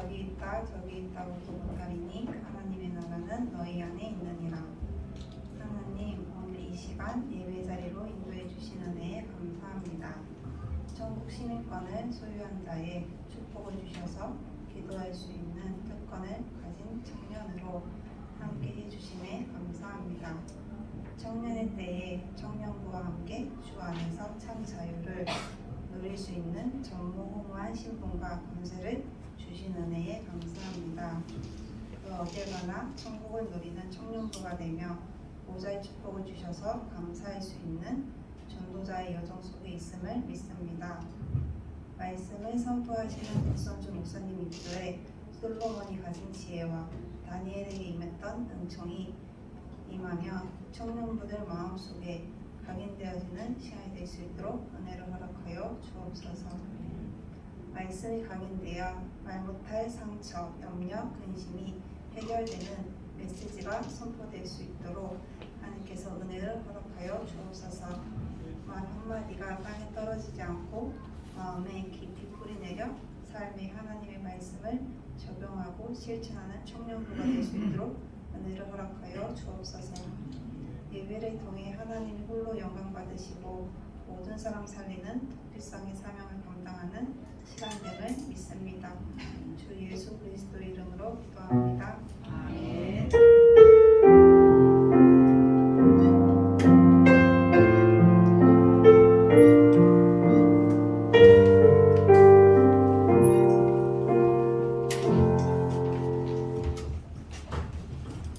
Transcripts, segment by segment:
여기 있다 저기 있다고도 못하리니 하나님의 나라는 너희 안에 있느니라. 하나님, 오늘 이 시간 예배 자리로 인도해 주신 은혜에 감사합니다. 전국 시민권을 소유한 자에 축복을 주셔서 기도할 수 있는 특권을 가진 청년으로 함께 해주심에 감사합니다. 청년의 때에 청년부와 함께 주 안에서 참 자유를 누릴 수 있는 전무후무한 신분과 권세를 주신 은혜에 감사합니다. 그 어딜 가나 천국을 누리는 청년부가 되며 보좌의 축복을 주셔서 감사할 수 있는 전도자의 여정 속에 있음을 믿습니다. 말씀을 선포하시는 박선주 목사님 입술에 솔로몬이 가진 지혜와 다니엘에게 임했던 은총이 임하며 청년부들 마음속에 각인되어지는 시간이 될 수 있도록 은혜를 허락하여 주옵소서. 말씀이 각인되어 말 못할 상처, 염려, 근심이 해결되는 메시지가 선포될 수 있도록 하나님께서 은혜를 허락하여 주옵소서. 말 한마디가 땅에 떨어지지 않고 마음에 깊이 뿌리내려 삶의 하나님의 말씀을 적용하고 실천하는 청년부가 될 수 있도록 은혜를 허락하여 주옵소서. 예배를 통해 하나님이 홀로 영광 받으시고 모든 사람 살리는 도피성의 사명을 감당하는 시간됨을 믿습니다. 주 예수 그리스도 이름으로 기도합니다. 아멘.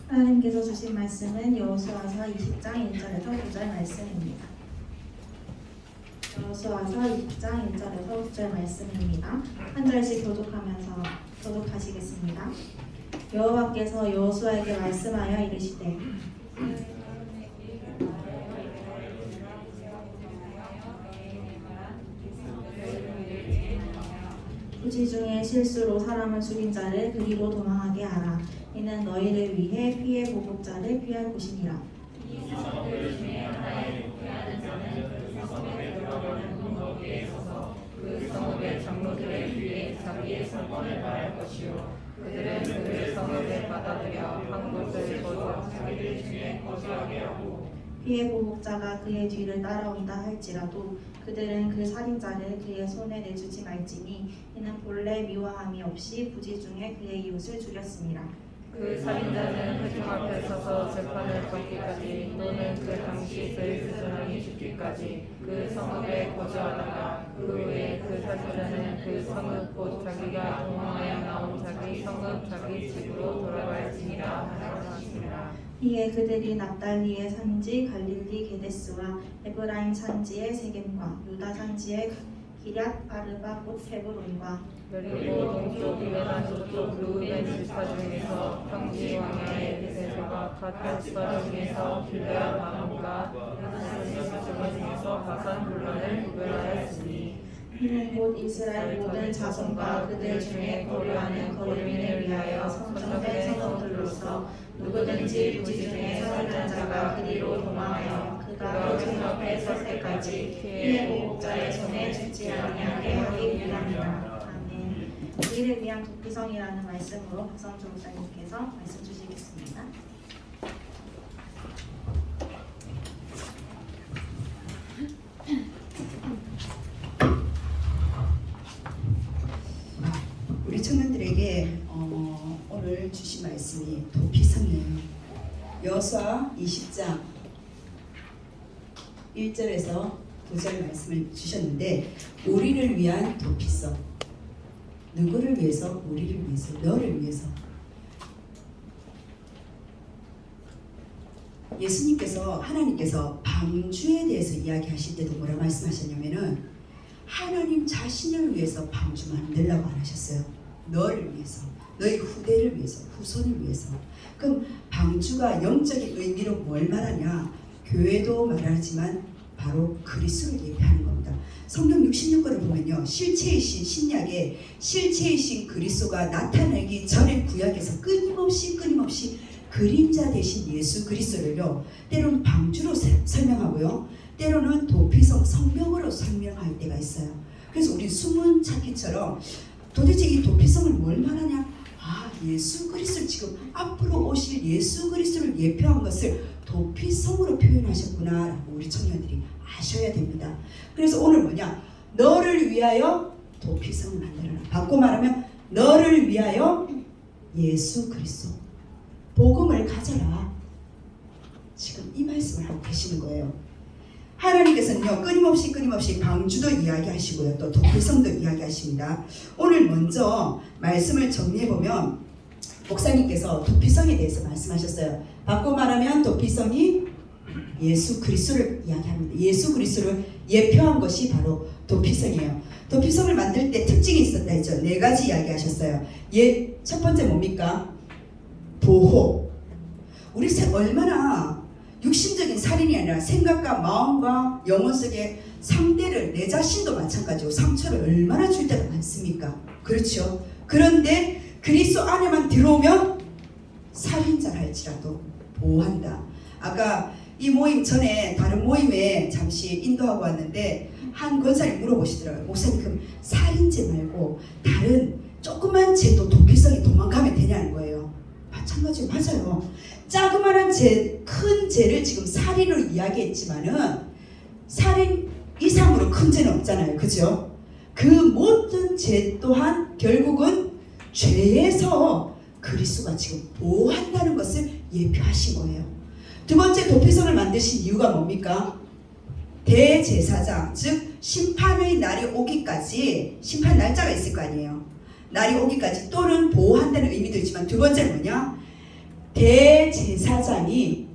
하나님께서 주신 말씀은 여호수아서 20장 1절에서 9절 말씀입니다. 여호수아서 20장 1절에서 9절 말씀입니다. 한 절씩 교독하시겠습니다. 여호와께서 여호수아에게 말씀하여 이르시되 부지 중에 실수로 사람을 죽인 자를 그리로 도망하게 하라. 이는 너희를 위해 피해 보복자를 피할 곳이니라. 이 성읍을 중에 하나에 목회하는 자는 그 성읍에 들어가는 거기에 서서 그 성읍의 장로들의 귀에 자기의 선권을 말할 것이요 그들은 그 성읍을 받아들여 한 곳을 거두어 자기들 중에 거주하게 하고 피해 보복자가 그의 뒤를 따라온다 할지라도 그들은 그 살인자를 그의 손에 내주지 말지니 이는 본래 미워함이 없이 부지 중에 그의 이웃을 죽였습니다. 그 살인자는 회중 앞에 서서 재판을 받기까지 또는 그 당시 그의 스승이 죽기까지 그 성읍에 거주하다가 그 후에 그 살인자는 그 성읍 곧 자기가 도망하여 나온 자기 성읍 자기 집으로 돌아갈지니라 하셨습니다. 이에 그들이 납달리의 산지 갈릴리 게데스와 에브라임 산지의 세겜과 유다 산지의 기럇 아르바 곧 헤브론과 그리고 동쪽 유다 저쪽 루벤 지파 중에서 평지 왕야의 베세바가 갓 지파 중에서 길르앗 마몬과 하나님 지파 중에서 바산 불란을 구별하였으니 이는 곧 이스라엘 모든 자손과 그들 중에 거류하는 거류민을 위하여 선정된 성읍들로서 누구든지 부지 중에 살인한 자가 그리로 도망하여 그가 회중 앞에 설 때까지 피해 보복자의 손에 죽지 아니하게 하기 위함이라. 아멘. 우리를 위한 도피성이라는 말씀으로 박성주 목사님께서 말씀 주시겠습니다. 우리 청년들에게 오늘 주신 말씀이 도피성이에요. 여호수아 20장 1절에서 9절 말씀을 주셨는데 우리를 위한 도피성. 누구를 위해서? 우리를 위해서, 너를 위해서. 예수님께서 하나님께서 방주에 대해서 이야기하실 때도 뭐라 말씀하셨냐면은 하나님 자신을 위해서 방주 만들라고 안 하셨어요. 너를 위해서, 너희 후대를 위해서, 후손을 위해서. 그럼 방주가 영적인 의미로 뭘 말하냐? 교회도 말하지만 바로 그리스도를 예표하는 겁니다. 성경 66권을 보면요, 실체이신 신약에 실체이신 그리스도가 나타나기 전에 구약에서 끊임없이 그림자 되신 예수 그리스도를요, 때로는 방주로 설명하고요, 때로는 도피성 성명으로 설명할 때가 있어요. 그래서 우리 수문 찾기처럼 도대체 이 도피성을 뭘 말하냐? 아, 예수 그리스도, 지금 앞으로 오실 예수 그리스도를 예표한 것을 도피성으로 표현하셨구나 라고 우리 청년들이 아셔야 됩니다. 그래서 오늘 뭐냐? 너를 위하여 도피성을 만들어라. 바꿔 말하면 너를 위하여 예수 그리스도 복음을 가져라. 지금 이 말씀을 하고 계시는 거예요. 하나님께서는요, 끊임없이 방주도 이야기하시고요, 또 도피성도 이야기하십니다. 오늘 먼저 말씀을 정리해보면 목사님께서 도피성에 대해서 말씀하셨어요. 바꿔 말하면 도피성이 예수 그리스도를 이야기합니다. 예수 그리스도를 예표한 것이 바로 도피성이에요. 도피성을 만들 때 특징이 있었다 했죠. 4가지 이야기하셨어요. 첫 번째 뭡니까? 보호. 우리 얼마나 육신적인 살인이 아니라 생각과 마음과 영혼 속에 상대를, 내 자신도 마찬가지고 상처를 얼마나 줄 때가 많습니까? 그렇죠. 그런데 그리스도 안에만 들어오면 살인자를 할지라도 보호한다. 아까 이 모임 전에 다른 모임에 잠시 인도하고 왔는데 한 권사님 물어보시더라고요. 목사님, 그럼 살인죄 말고 다른 조그만 죄도 도피성에 도망가면 되냐는 거예요. 마찬가지로 맞아요. 자그마한 죄, 큰 죄를 지금 살인으로 이야기했지만은 살인 이상으로 큰 죄는 없잖아요. 그죠? 그 모든 죄 또한 결국은 죄에서 그리스도가 지금 보호한다는 것을 예표하신 거예요. 두 번째, 도피성을 만드신 이유가 뭡니까? 대제사장, 즉 심판의 날이 오기까지, 심판 날짜가 있을 거 아니에요. 날이 오기까지 또는 보호한다는 의미도 있지만, 두 번째는 뭐냐? 대제사장이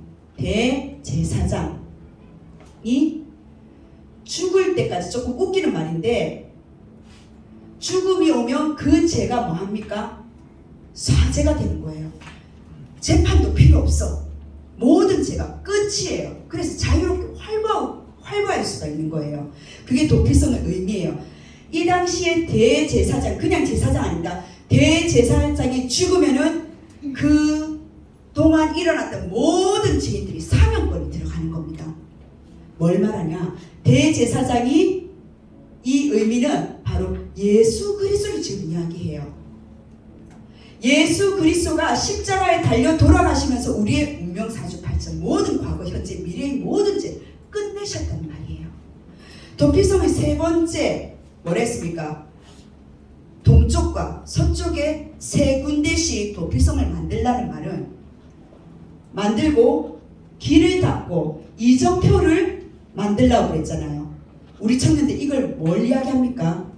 죽을 때까지, 조금 웃기는 말인데, 죽음이 오면 그 죄가 뭐합니까? 사죄가 되는 거예요. 재판도 필요 없어. 모든 죄가 끝이에요. 그래서 자유롭게 활보할 수가 있는 거예요. 그게 도피성의 의미예요. 이 당시에 대제사장, 그냥 제사장 아닙니다. 대제사장이 죽으면은 그 동안 일어났던 모든 죄인들이 사명권이 들어가는 겁니다. 뭘 말하냐? 대제사장이, 이 의미는 바로 예수 그리스도를 지금 이야기해요. 예수 그리스도가 십자가에 달려 돌아가시면서 우리의 운명사주팔천, 모든 과거, 현재, 미래의 모든 죄 끝내셨단 말이에요. 도피성의 세 번째 뭐라 했습니까? 동쪽과 서쪽에 세 군데씩 도피성을 만들라는 말은, 만들고 길을 닫고 이정표를 만들라고 그랬잖아요. 우리 청년들 이걸 뭘 이야기합니까?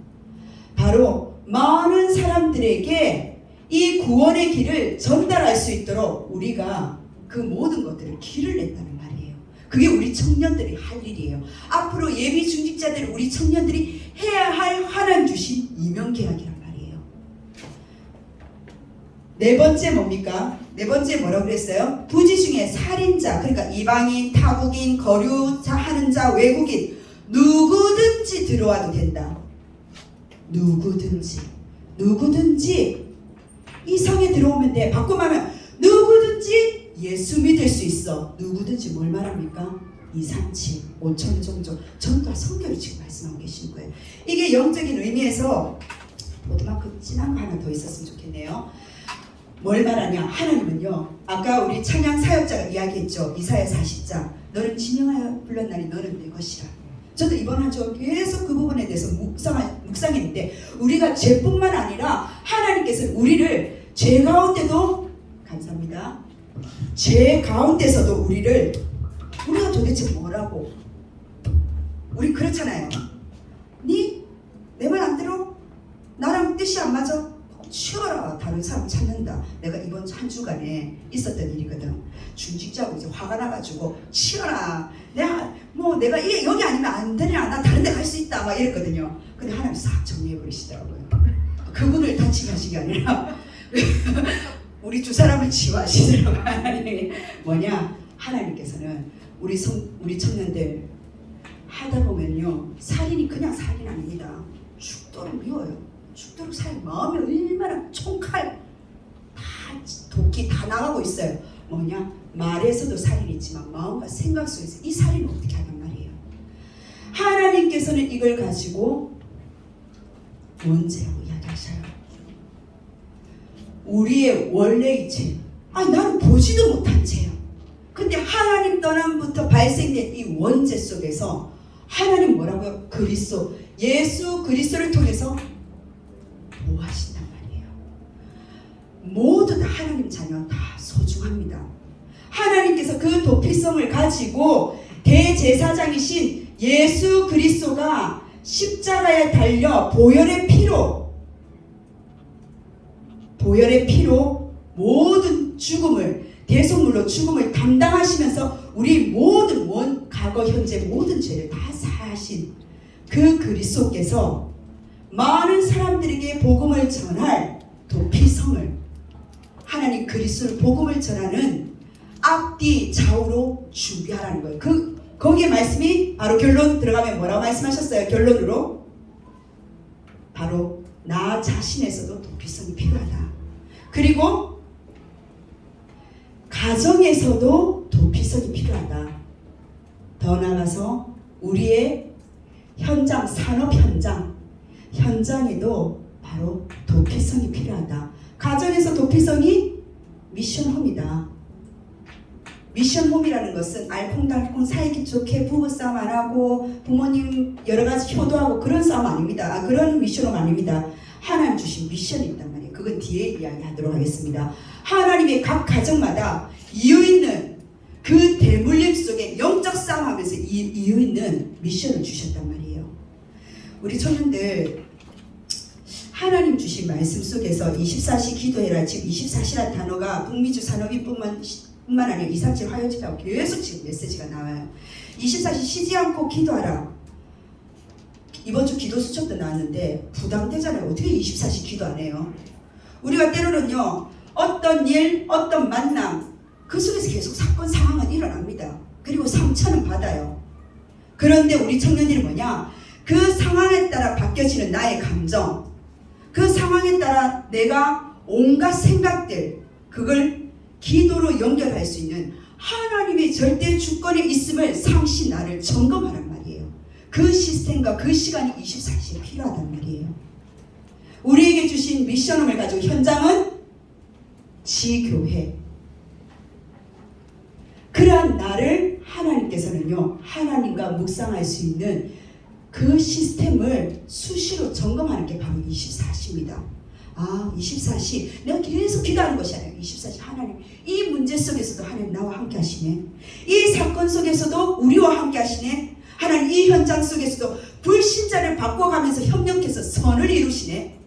바로 많은 사람들에게 이 구원의 길을 전달할 수 있도록 우리가 그 모든 것들을 길을 냈다는 말이에요. 그게 우리 청년들이 할 일이에요. 앞으로 예비 중직자들, 우리 청년들이 해야 할 하나님 주신 이명계약이란 말이에요. 네 번째 뭡니까? 네 번째 뭐라고 그랬어요? 부지 중에 살인자, 그러니까 이방인, 타국인, 거류하는 자, 외국인 누구든지 들어와도 된다. 누구든지 이 성에 들어오면 돼. 바꿔 말하면 누구든지 예수 믿을 수 있어. 누구든지 뭘 말합니까? 2, 3, 7, 5천 종족, 전부 다 성경이 지금 말씀하고 계신 거예요. 이게 영적인 의미에서 보드마크 진한 거 하나 더 있었으면 좋겠네요. 뭘 말하냐? 하나님은요, 아까 우리 찬양 사역자가 이야기했죠. 이사야 40장, 너를 지명하여 불렀나니 너는 내 것이라. 저도 이번 한 주 계속 그 부분에 대해서 묵상했는데, 우리가 죄뿐만 아니라 하나님께서 우리를 죄 가운데도, 감사합니다, 죄 가운데서도 우리가 도대체 뭐라고, 우리 그렇잖아요. 니 내 말 안 들어? 나랑 뜻이 안 맞아? 치워라. 다른 사람 찾는다. 내가 이번 한 주간에 있었던 일이거든. 중직자하고 이제 화가 나가지고 치워라. 내가 이게 여기 아니면 안 되냐. 나 다른 데 갈 수 있다. 막 이랬거든요. 근데 하나님 싹 정리해버리시더라고요. 그분을 다치게 하신 게 아니라 우리 두 사람을 치유하시더라고요. 하나님이 뭐냐? 하나님께서는 우리 청년들 하다 보면요, 살인이 그냥 살인 아닙니다. 죽도록 미워요. 죽도록 살인, 마음이 얼마나 총칼 다 도끼 다 나가고 있어요. 뭐냐? 말에서도 살인이 있지만 마음과 생각 속에서 이 살인을 어떻게 하단 말이에요. 하나님께서는 이걸 가지고 문제라고 이야기하셔요. 우리의 원래 이체. 아니 나는 보지도 못한 죄야. 근데 하나님 떠남부터 발생된 이 원죄 속에서 하나님 뭐라고요? 그리스도, 예수 그리스도를 통해서 보호하신단 말이에요. 모두 다 하나님 자녀 다 소중합니다. 하나님께서 그 도피성을 가지고 대제사장이신 예수 그리스도가 십자가에 달려 보혈의 피로 모든 죽음을, 대속물로 죽음을 담당하시면서 우리 모든 과거 현재 모든 죄를 다 사하신 그 그리스도께서 많은 사람들에게 복음을 전할 도피성을, 하나님 그리스도를 복음을 전하는 앞뒤 좌우로 준비하라는 거예요. 거기에 말씀이 바로 결론 들어가면 뭐라고 말씀하셨어요? 결론으로 바로 나 자신에서도 도피성이 필요하다. 그리고 가정에서도 도피성이 필요하다. 더 나아가서 우리의 현장, 산업 현장에도 바로 도피성이 필요하다. 가정에서 도피성이 미션홈이다. 미션홈이라는 것은 알콩달콩 사이기 좋게 부부싸움 안 하고 부모님 여러 가지 효도하고 그런 싸움 아닙니다. 그런 미션홈 아닙니다. 하나님 주신 미션이 있단 말이에요. 그건 뒤에 이야기하도록 하겠습니다. 하나님의 각 가정마다 이유 있는 그 대물림 속에 영적 싸움하면서 이유 있는 미션을 주셨단 말이에요. 우리 청년들 하나님 주신 말씀 속에서 24시 기도해라. 지금 24시라는 단어가 북미주 산업인뿐만 아니라 237 화요집회하고 계속 지금 메시지가 나와요. 24시 쉬지 않고 기도하라. 이번 주 기도 수첩도 나왔는데 부담되잖아요. 어떻게 24시 기도 안 해요? 우리가 때로는요, 어떤 일, 어떤 만남, 그 속에서 계속 사건, 상황은 일어납니다. 그리고 상처는 받아요. 그런데 우리 청년들이 뭐냐? 그 상황에 따라 바뀌어지는 나의 감정, 그 상황에 따라 내가 온갖 생각들, 그걸 기도로 연결할 수 있는 하나님의 절대 주권에 있음을 상시 나를 점검하란 말이에요. 그 시스템과 그 시간이 24시에 필요하단 말이에요. 우리에게 주신 미션홈을 가지고 현장은 지교회. 그러한 나를 하나님께서는요, 하나님과 묵상할 수 있는 그 시스템을 수시로 점검하는 게 바로 24시입니다. 24시 내가 계속 기도하는 것이 아니라 24시 하나님, 이 문제 속에서도 하나님 나와 함께 하시네. 이 사건 속에서도 우리와 함께 하시네. 하나님, 이 현장 속에서도 불신자를 바꿔가면서 협력해서 선을 이루시네.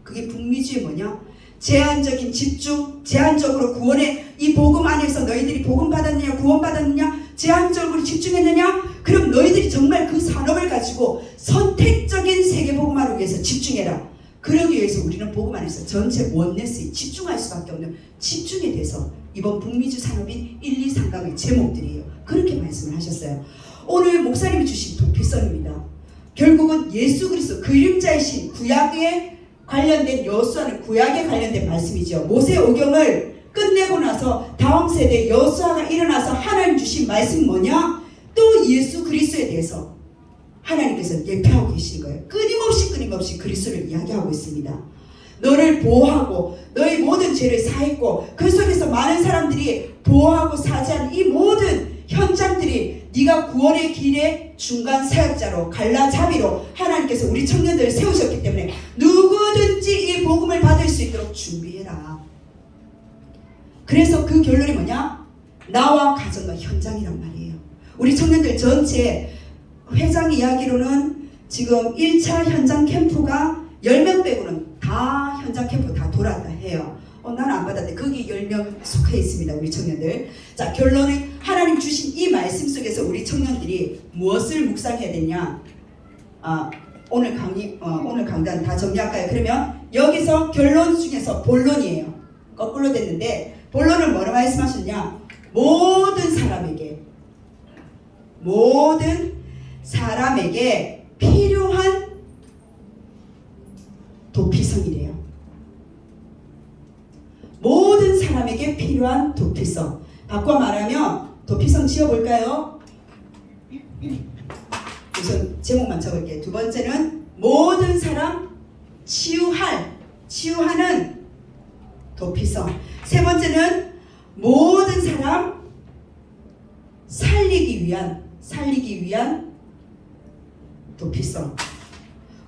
그게 북미주의 뭐냐? 제한적인 집중, 제한적으로 구원의 이 복음 안에서 너희들이 복음 받았느냐, 구원 받았느냐, 제한적으로 집중했느냐? 그럼 너희들이 정말 그 산업을 가지고 선택적인 세계복음화를 위해서 집중해라. 그러기 위해서 우리는 복음 안에서 전체 원네스에 집중할 수밖에 없는 집중에 대해서 이번 북미주 산업인 1, 2, 3강의 제목들이에요. 그렇게 말씀을 하셨어요. 오늘 목사님이 주신 도피성입니다. 결국은 예수 그리스도 그림자이신 구약에 관련된, 여호수아는 구약에 관련된 말씀이죠. 모세 오경을 끝내고 나서 다음 세대 여호수아가 일어나서 하나님 주신 말씀이 뭐냐? 또 예수 그리스도에 대해서 하나님께서 예표하고 계신 거예요. 끊임없이 그리스도를 이야기하고 있습니다. 너를 보호하고 너의 모든 죄를 사했고 그 속에서 많은 사람들이 보호하고 사죄하는 이 모든 현장들이 네가 구원의 길의 중간 사역자로, 갈라잡이로 하나님께서 우리 청년들을 세우셨기 때문에 누구든지 이 복음을 받을 수 있도록 준비해라. 그래서 그 결론이 뭐냐? 나와 가정과 현장이란 말이에요. 우리 청년들 전체 회장 이야기로는 지금 1차 현장 캠프가 10명 빼고는 다 현장 캠프 다 돌았다 해요. 나는 안 받았는데 거기 10명 속해 있습니다. 우리 청년들. 자, 결론은 하나님 주신 이 말씀 속에서 우리 청년들이 무엇을 묵상해야 되냐? 오늘 강단 다 정리할까요? 그러면 여기서 결론 중에서 본론이에요. 거꾸로 됐는데 본론은 뭐라고 말씀하셨냐? 모든 사람에게 필요한 도피성이래요. 모든 사람에게 필요한 도피성. 바꿔 말하면 도피성 지어볼까요? 우선 제목만 적을게요. 두 번째는 모든 사람 치유하는 도피성. 세 번째는 모든 사람 살리기 위한 도피성.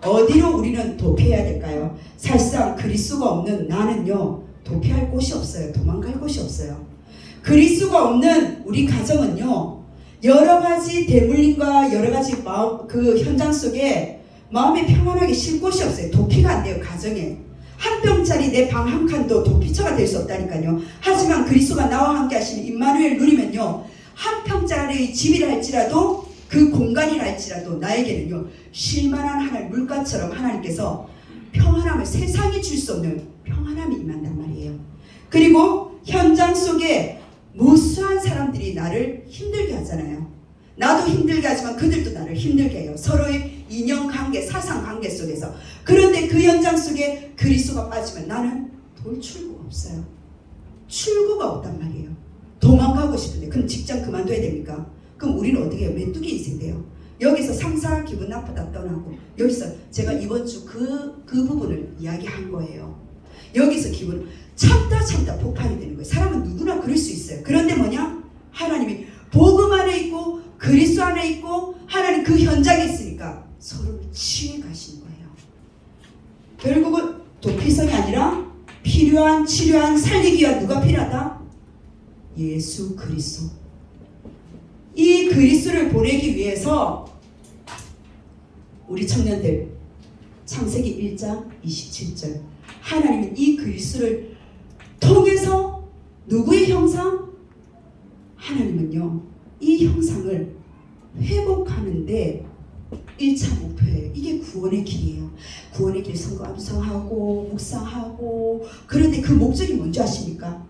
어디로 우리는 도피해야 될까요? 사실상 그리스도가 없는 나는요, 도피할 곳이 없어요. 도망갈 곳이 없어요. 그리스도가 없는 우리 가정은요, 여러 가지 대물림과 여러 가지 그 현장 속에 마음이 평안하게 쉴 곳이 없어요. 도피가 안 돼요. 가정에 한 평짜리 내 방 한 칸도 도피처가 될 수 없다니까요. 하지만 그리스도가 나와 함께 하시는 임마누엘 누리면요, 한 평짜리 집이라 할지라도 그 공간이라 할지라도 나에게는요, 쉴만한 하나님, 물가처럼 하나님께서 평안함을, 세상이 줄 수 없는 평안함이 임한단 말이에요. 그리고 현장 속에 무수한 사람들이 나를 힘들게 하잖아요. 나도 힘들게 하지만 그들도 나를 힘들게 해요. 서로의 인연관계, 사상관계 속에서. 그런데 그 현장 속에 그리스도가 빠지면 나는 돌 출구가 없어요. 출구가 없단 말이에요. 도망가고 싶은데 그럼 직장 그만둬야 됩니까? 그럼 우리는 어떻게 해요? 메뚜기 인생 돼요. 여기서 상사 기분 나쁘다 떠나고, 여기서 제가 이번 주 그 부분을 이야기한 거예요. 여기서 기분 참다 폭발이 되는 거예요. 사람은 누구나 그럴 수 있어요. 그런데 뭐냐? 하나님이 복음 안에 있고 그리스도 안에 있고 하나님 그 현장에 있으니까 서로를 치유해 가시는 거예요. 결국은 도피성이 아니라 필요한, 치료한, 살리기 위한 누가 필요하다? 예수 그리스도. 이 그리스도를 보내기 위해서 우리 청년들, 창세기 1장 27절, 하나님은 이 그리스도를 통해서 누구의 형상? 하나님은요, 이 형상을 회복하는데 1차 목표예요. 이게 구원의 길이에요. 구원의 길 선거 암송하고 묵상하고, 그런데 그 목적이 뭔지 아십니까?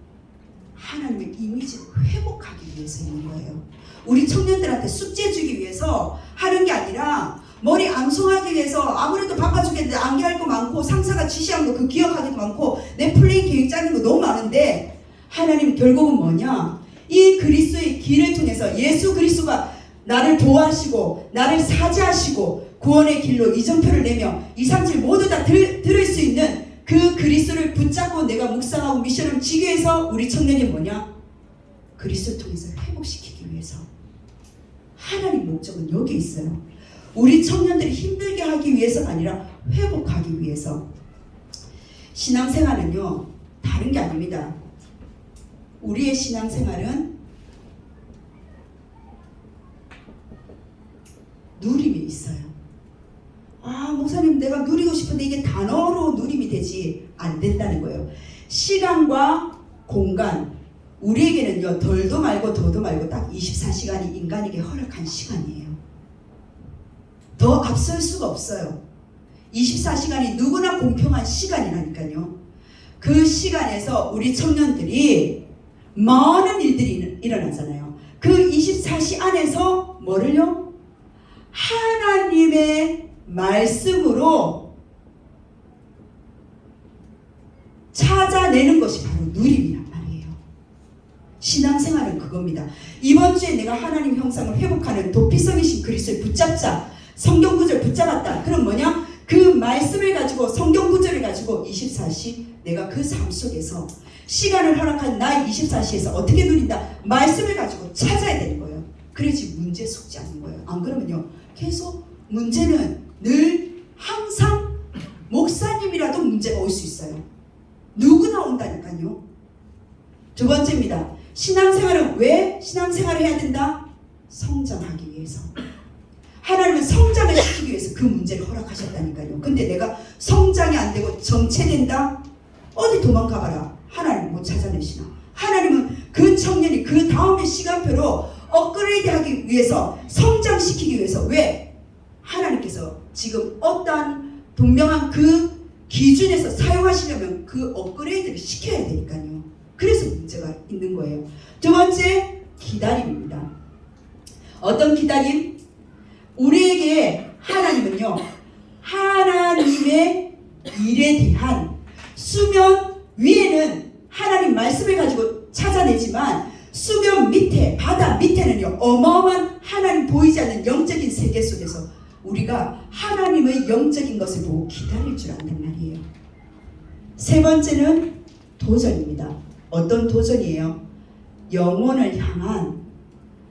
하나님의 이미지를 회복하기 위해서 있는 거예요. 우리 청년들한테 숙제 주기 위해서 하는 게 아니라 머리 암송하기 위해서, 아무래도 바빠 죽겠는데 암기할 거 많고 상사가 지시한 거 그 기억하기도 많고 내 플레이 계획 짜는 거 너무 많은데, 하나님 결국은 뭐냐? 이 그리스도의 길을 통해서 예수 그리스도가 나를 보호하시고 나를 사죄하시고 구원의 길로 이정표를 내며 2, 3, 7 모두 다 들을 수 있는 그 그리스도를 붙잡고 내가 묵상하고 미션을 지기 위해서 우리 청년이 뭐냐? 그리스도를 통해서 회복시키기 위해서. 하나님 목적은 여기 있어요. 우리 청년들이 힘들게 하기 위해서가 아니라 회복하기 위해서. 신앙생활은요, 다른 게 아닙니다. 우리의 신앙생활은 누림이 있어요. 아, 목사님 내가 누리고 싶은데 이게 단어로 누림이 되지 안 된다는 거예요. 시간과 공간, 우리에게는요, 덜도 말고 더도 말고 딱 24시간이 인간에게 허락한 시간이에요. 더 앞설 수가 없어요. 24시간이 누구나 공평한 시간이라니까요. 그 시간에서 우리 청년들이 많은 일들이 일어나잖아요. 그 24시 안에서 뭐를요? 하나님의 말씀으로 찾아내는 것이 바로 누림이란 말이에요. 신앙생활은 그겁니다. 이번 주에 내가 하나님 형상을 회복하는 도피성이신 그리스도를 붙잡자. 성경 구절 붙잡았다. 그럼 뭐냐? 그 말씀을 가지고, 성경 구절을 가지고 24시 내가 그 삶 속에서 시간을 허락한 나의 24시에서 어떻게 누린다? 말씀을 가지고 찾아야 되는 거예요. 그래야지 문제 속지 않는 거예요. 안 그러면요, 계속 문제는 늘 항상 목사님이라도 문제가 올 수 있어요. 누구나 온다니까요. 두 번째입니다. 신앙생활은 왜 신앙생활을 해야 된다? 성장하기 위해서. 하나님은 성장을 시키기 위해서 그 문제를 허락하셨다니까요. 근데 내가 성장이 안 되고 정체된다? 어디 도망가봐라. 하나님 못 찾아내시나? 하나님은 그 청년이 그 다음의 시간표로 업그레이드 하기 위해서, 성장시키기 위해서. 왜? 하나님께서 지금 어떠한 분명한 그 기준에서 사용하시려면 그 업그레이드를 시켜야 되니까요. 그래서 문제가 있는 거예요. 두 번째, 기다림입니다. 어떤 기다림? 우리에게 하나님은요, 하나님의 일에 대한 수면 위에는 하나님 말씀을 가지고 찾아내지만, 수면 밑에, 바다 밑에는요, 어마어마한 하나님 보이지 않는 영적인 세계 속에서 우리가 하나님의 영적인 것을 보고 기다릴 줄 안단 말이에요. 세 번째는 도전입니다. 어떤 도전이에요? 영혼을 향한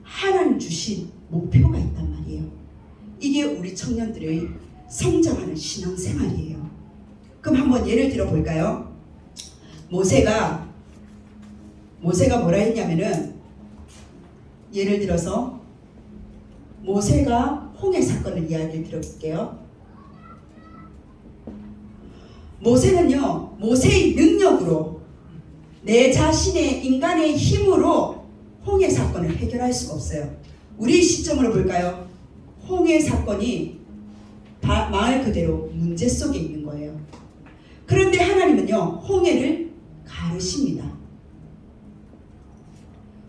하나님 주신 목표가 있단 말이에요. 이게 우리 청년들의 성장하는 신앙생활이에요. 그럼 한번 예를 들어 볼까요? 모세가 뭐라 했냐면은, 예를 들어서 모세가 홍해 사건을 이야기를 들어볼게요. 모세는요, 모세의 능력으로, 내 자신의 인간의 힘으로 홍해 사건을 해결할 수가 없어요. 우리 시점으로 볼까요? 홍해 사건이 말 그대로 문제 속에 있는 거예요. 그런데 하나님은요, 홍해를 가르십니다.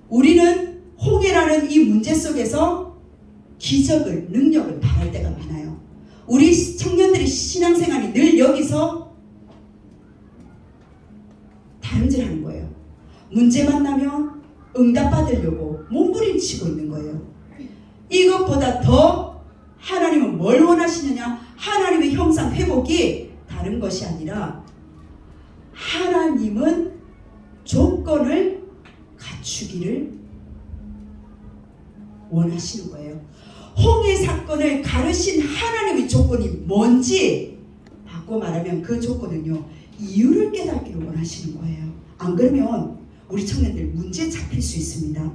우리는 홍해라는 이 문제 속에서 기적을, 능력을 바랄 때가 많아요. 우리 청년들의 신앙생활이 늘 여기서 다름질하는 거예요. 문제 만나면 응답받으려고 몸부림치고 있는 거예요. 이것보다 더 하나님은 뭘 원하시느냐? 하나님의 형상 회복이 다른 것이 아니라 하나님은 조건을 갖추기를 원하시는 거예요. 홍해 사건을 가르신 하나님의 조건이 뭔지 바꿔 말하면 그 조건은요, 이유를 깨닫기를 원하시는 거예요. 안 그러면 우리 청년들 문제 잡힐 수 있습니다.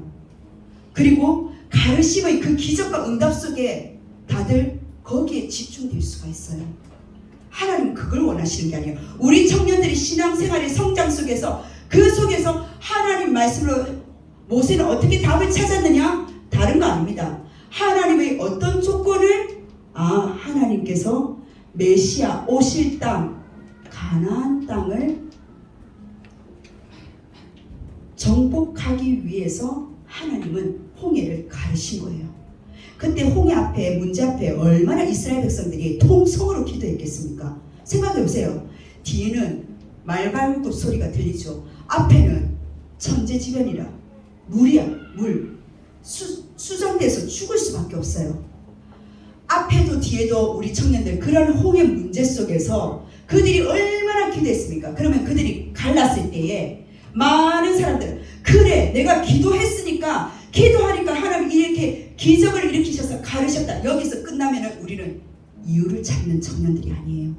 그리고 가르심의 그 기적과 응답 속에 다들 거기에 집중될 수가 있어요. 하나님은 그걸 원하시는 게 아니에요. 우리 청년들이 신앙생활의 성장 속에서, 그 속에서 하나님 말씀으로 모세는 어떻게 답을 찾았느냐? 다른 거 아닙니다. 하나님의 어떤 조건을, 하나님께서 메시아 오실 땅, 가나안 땅을 정복하기 위해서 하나님은 홍해를 가르신 거예요. 그때 홍해 앞에, 문제 앞에 얼마나 이스라엘 백성들이 통성으로 기도했겠습니까? 생각해 보세요. 뒤에는 말발굽 소리가 들리죠. 앞에는 천재지변이라 물이야, 물. 수정돼서 죽을 수밖에 없어요. 앞에도 뒤에도 우리 청년들 그런 홍해 문제 속에서 그들이 얼마나 기도했습니까? 그러면 그들이 갈랐을 때에 많은 사람들, 그래 내가 기도했으니까, 기도하니까 하나님 이렇게 기적을 일으키셔서 가르셨다, 여기서 끝나면 우리는 이유를 찾는 청년들이 아니에요.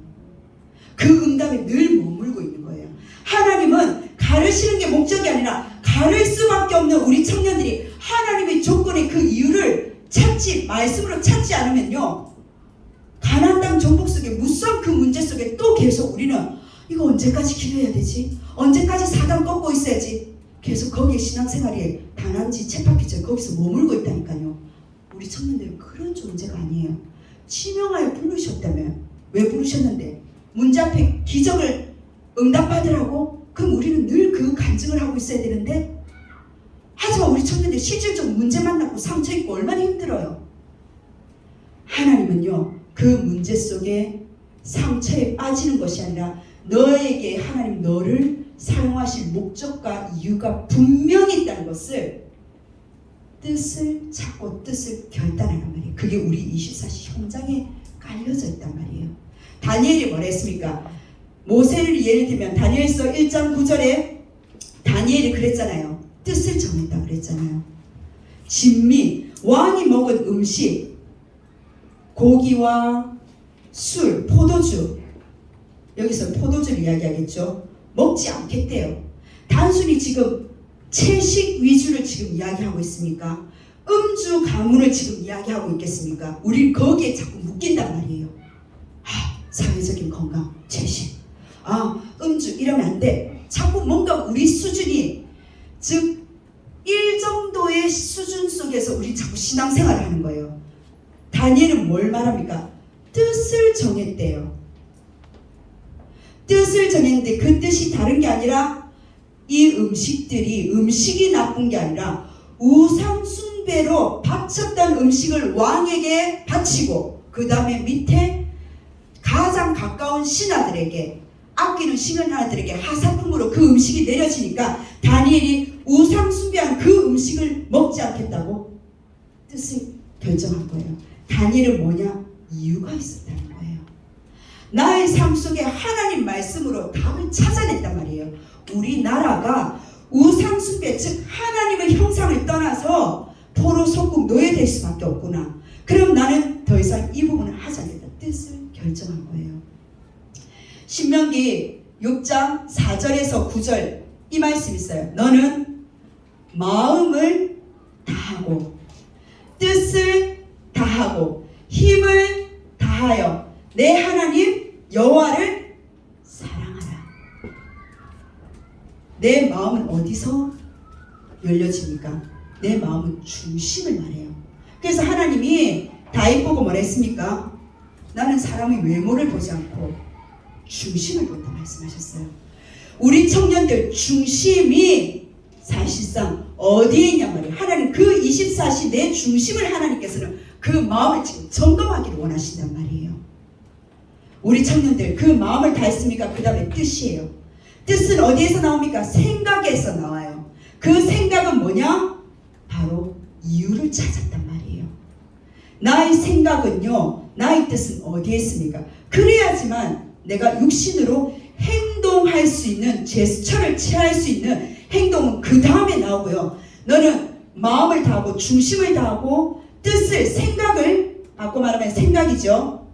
그 응답에 늘 머물고 있는 거예요. 하나님은 가르치는 게 목적이 아니라 가를 수밖에 없는 우리 청년들이 하나님의 조건의 그 이유를 말씀으로 찾지 않으면요, 가나안 땅 정복 속에 무수한 그 문제 속에 또 계속 우리는 이거 언제까지 기도해야 되지? 언제까지 사단 꺾고 있어야지? 계속 거기에 신앙생활이 다람쥐 쳇바퀴처럼 거기서 머물고 있다니까요. 우리 청년들은 그런 존재가 아니에요. 지명하여 부르셨다면 왜 부르셨는데? 문제 앞에 기적을 응답받으라고? 그럼 우리는 늘 그 간증을 하고 있어야 되는데, 하지만 우리 청년들 실질적 문제 만나고 상처 입고 얼마나 힘들어요. 하나님은요, 그 문제 속에 상처에 빠지는 것이 아니라 너에게 하나님 너를 사용하실 목적과 이유가 분명히 있다는 것을, 뜻을 찾고 뜻을 결단하는 말이에요. 그게 우리 24시 현장에 깔려져 있단 말이에요. 다니엘이 뭐라 했습니까? 모세를 예를 들면 다니엘서 1장 9절에 다니엘이 그랬잖아요. 뜻을 정했다 그랬잖아요. 진미, 왕이 먹은 음식, 고기와 술, 포도주, 여기서 포도주를 이야기하겠죠. 먹지 않겠대요. 단순히 지금 채식 위주를 지금 이야기하고 있습니까? 음주 가문을 지금 이야기하고 있겠습니까? 우리 거기에 자꾸 묶인단 말이에요. 사회적인 건강, 채식, 음주 이러면 안 돼. 자꾸 뭔가 우리 수준이, 즉 1정도의 수준 속에서 우리 자꾸 신앙생활을 하는 거예요. 다니엘은 뭘 말합니까? 뜻을 정했대요. 뜻을 정했는데 그 뜻이 다른 게 아니라 이 음식이 나쁜 게 아니라 우상 숭배로 바쳤던 음식을 왕에게 바치고, 그 다음에 밑에 가장 가까운 신하들에게, 아끼는 신하들에게 하사품으로 그 음식이 내려지니까 다니엘이 우상 숭배한 그 음식을 먹지 않겠다고 뜻을 결정한 거예요. 다니엘은 뭐냐? 이유가 있었다는 거예요. 나의 삶 속에 하나님 말씀으로 답을 찾아냈단 말이에요. 우리나라가 우상숭배, 즉 하나님의 형상을 떠나서 포로 속국 노예될 수밖에 없구나. 그럼 나는 더 이상 이 부분을 하지 않겠다. 뜻을 결정한 거예요. 신명기 6장 4절에서 9절 이 말씀 있어요. 너는 마음을 다하고 뜻을 다하고 힘을 다하여 내 하나님 여호와를 사랑하라. 내 마음은 어디서 열려집니까? 내 마음은 중심을 말해요. 그래서 하나님이 다윗 보고 뭐랬습니까? 나는 사람의 외모를 보지 않고 중심을 본다 말씀하셨어요. 우리 청년들 중심이 사실상 어디에 있냐 말이에요. 하나님 그 24시 내 중심을 하나님께서는 그 마음을 지금 점검하기를 원하신단 말이에요. 우리 청년들 그 마음을 다 했습니까? 그 다음에 뜻이에요. 뜻은 어디에서 나옵니까? 생각에서 나와요. 그 생각은 뭐냐? 바로 이유를 찾았단 말이에요. 나의 생각은요, 나의 뜻은 어디에 있습니까? 그래야지만 내가 육신으로 행동할 수 있는, 제스처를 취할 수 있는 행동은 그 다음에 나오고요. 너는 마음을 다하고 중심을 다하고 뜻을, 생각을, 바꿔 말하면 생각이죠.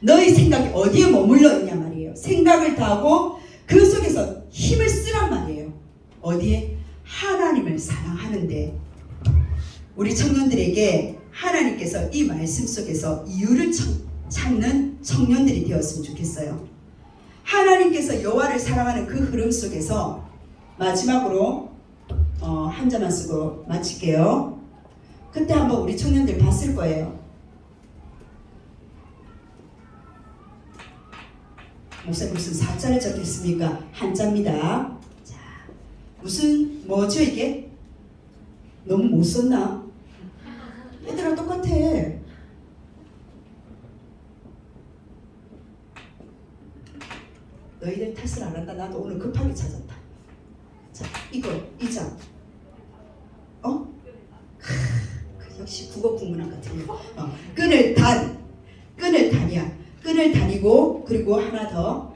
너의 생각이 어디에 머물러 있냐 말이에요. 생각을 다하고 그 속에서 힘을 쓰란 말이에요. 어디에? 하나님을 사랑하는데. 우리 청년들에게 하나님께서 이 말씀 속에서 이유를 찾는 청년들이 되었으면 좋겠어요. 하나님께서 여호와를 사랑하는 그 흐름 속에서 마지막으로 한 자만 쓰고 마칠게요. 그때 한번 우리 청년들 봤을 거예요. 목사님 무슨 사자를 적겠습니까? 한자입니다. 자, 무슨 뭐죠 이게? 너무 못 썼나? 얘들아 똑같아. 너희들 탓을 안 한다. 나도 오늘 급하게 찾았다. 자, 이거 이자. 역시 국어 국문학 같아요. 끈을 단이야. 끈을 다니고 그리고 하나 더.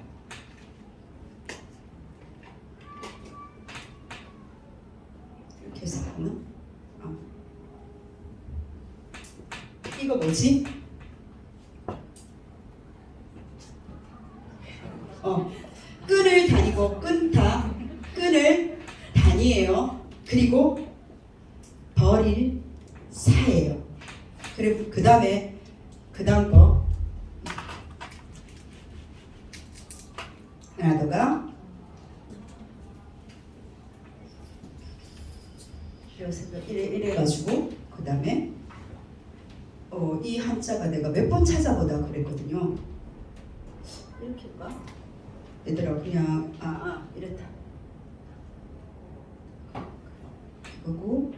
이렇게 해서 하면 이거 뭐지? 끈을 다니고 끈을 다니에요. 그리고 버릴 사예요. 그리고 그 다음에 그 다음 거 하나 더가 이래가지고 그 다음에 이 한자가 내가 몇 번 찾아보다 그랬거든요. 이렇게 봐. 얘들아 그냥 이랬다. 그거고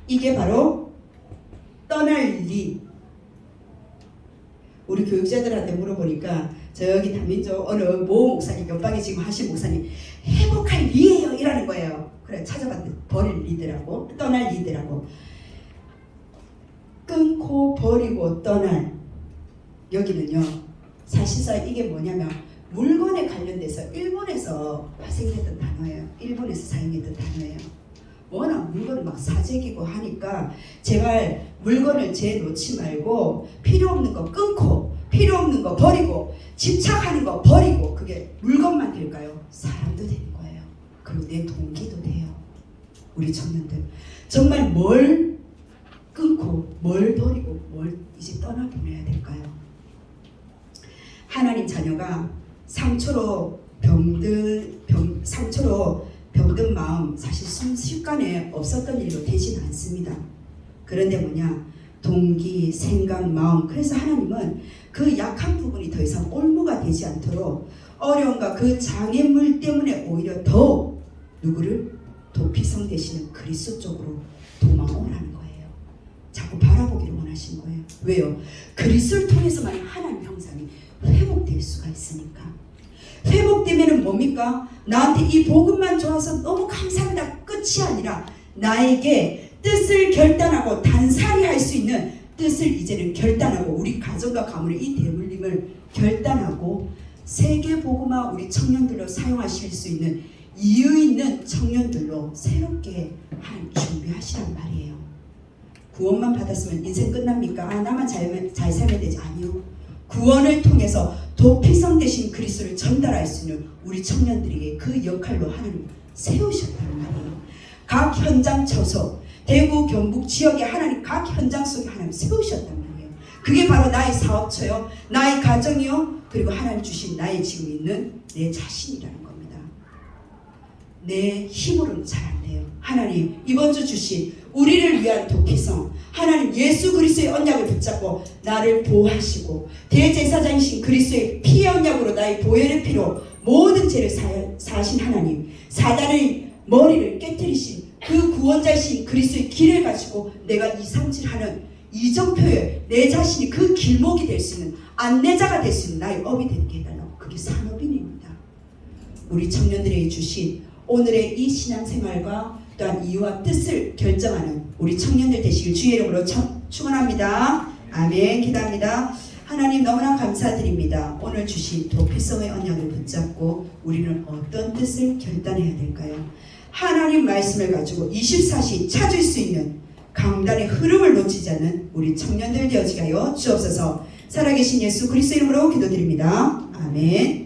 이게 바로 떠날 리. 우리 교육자들한테 물어보니까 저기 다민족 어느 모 목사님 옆방에 지금 하신 목사님 회복할 리예요 이라는 거예요. 그래 찾아봤는데 버릴 리더라고, 떠날 리더라고. 끊고 버리고 떠날. 여기는요 사실상 이게 뭐냐면 물건에 관련돼서 일본에서 발생했던 단어예요. 일본에서 사용했던 단어예요. 워낙 물건을 막 사재기고 하니까 제발 물건을 재놓지 말고 필요 없는 거 끊고 필요 없는 거 버리고 집착하는 거 버리고. 그게 물건만 될까요? 사람도 되는 거예요. 그리고 내 동기도 돼요. 우리 청년들 정말 뭘 끊고 뭘 버리고 뭘 이제 떠나보내야 될까요? 하나님 자녀가 상처로 병든 마음 사실 순식간에 없었던 일로 되지는 않습니다. 그런데 뭐냐? 동기, 생각, 마음. 그래서 하나님은 그 약한 부분이 더 이상 올무가 되지 않도록 어려움과 그 장애물 때문에 오히려 더 누구를? 도피성 되시는 그리스도 쪽으로 도망오라는 거예요. 자꾸 바라보기를 원하신 거예요. 왜요? 그리스도를 통해서만 하나님 형상이 회복될 수가 있으니까. 회복되면은 뭡니까? 나한테 이 복음만 좋아서 너무 감사합니다 끝이 아니라 나에게 뜻을 결단하고 단살이 할 수 있는 뜻을 이제는 결단하고 우리 가정과 가문의 이 대물림을 결단하고 세계복음화 우리 청년들로 사용하실 수 있는 이유 있는 청년들로 새롭게 한 준비하시란 말이에요. 구원만 받았으면 인생 끝납니까? 나만 잘 살면 되지. 아니요. 구원을 통해서 도피성 대신 그리스도를 전달할 수 있는 우리 청년들에게 그 역할로 하나님 세우셨다는 말이에요. 각 현장 처소, 대구, 경북 지역에 하나님 각 현장 속에 하나님 세우셨단 말이에요. 그게 바로 나의 사업처요, 나의 가정이요, 그리고 하나님 주신 나의 지금 있는 내 자신이라는 겁니다. 내 힘으로는 잘 안 돼요. 하나님 이번 주 주신 우리를 위한 도피성, 하나님 예수 그리스도의 언약을 붙잡고 나를 보호하시고 대제사장이신 그리스도의 피의 언약으로 나의 보혈의 피로 모든 죄를 사하신 하나님, 사단의 머리를 깨뜨리신 그 구원자이신 그리스도의 길을 가지고 내가 이삼칠하는 이정표에 내 자신이 그 길목이 될 수 있는 안내자가 될 수 있는 나의 업이 되게 해달라고. 그게 산업인입니다. 우리 청년들에게 주신 오늘의 이 신앙생활과 또한 이유와 뜻을 결정하는 우리 청년들 되시길 주의 이름으로 축원합니다. 아멘. 기도합니다. 하나님 너무나 감사드립니다. 오늘 주신 도피성의 언약을 붙잡고 우리는 어떤 뜻을 결단해야 될까요? 하나님 말씀을 가지고 24시 찾을 수 있는 강단의 흐름을 놓치지 않는 우리 청년들 되어지게 하여 주옵소서. 살아계신 예수 그리스도 이름으로 기도드립니다. 아멘.